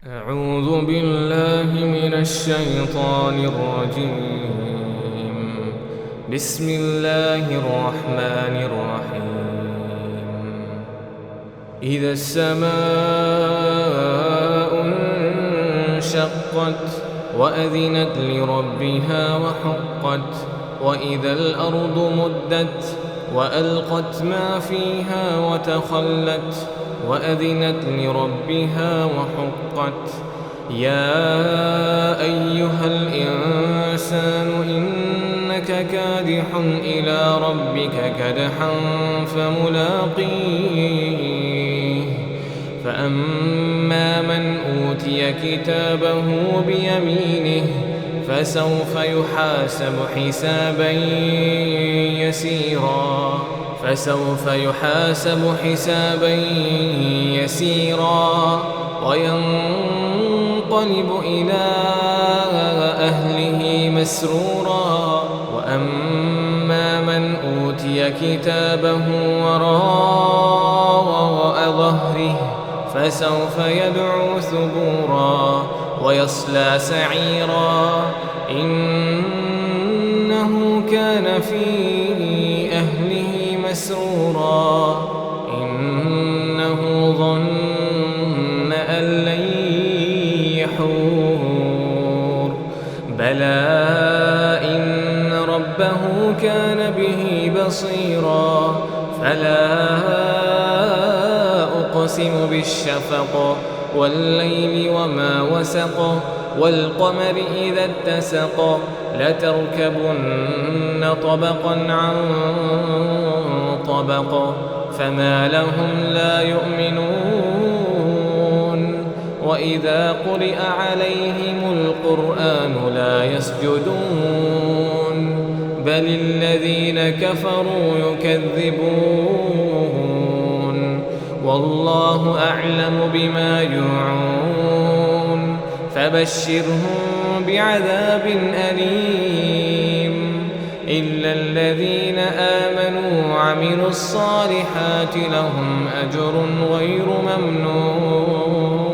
أعوذ بالله من الشيطان الرجيم. بسم الله الرحمن الرحيم. إذا السماء انشقت وأذنت لربها وحقت، وإذا الأرض مدت وألقت ما فيها وتخلت وأذنت لربها وحقت. يا أيها الإنسان إنك كادح إلى ربك كدحا فملاقيه. فأما من أوتي كتابه بيمينه فسوف يحاسب حسابا يسيرا وينقلب إلى أهله مسرورا. وأما من أوتي كتابه وراء ظهره فسوف يدعو ثبورا ويصلى سعيرا. إنه كان في أهله مسرورا. إنه ظن أن لن يحور. بلى إن ربه كان به بصيرا. فلا أقسم بالشفق والليل وما وسق والقمر إذا اتسق لتركبن طبقا عن طبق فما لهم لا يؤمنون. وإذا قرئ عليهم القرآن لا يسجدون بل الذين كفروا يكذبون. والله أعلم بما يوعون فبشرهم بعذاب أليم إلا الذين آمنوا وعملوا الصالحات لهم أجر غير ممنون.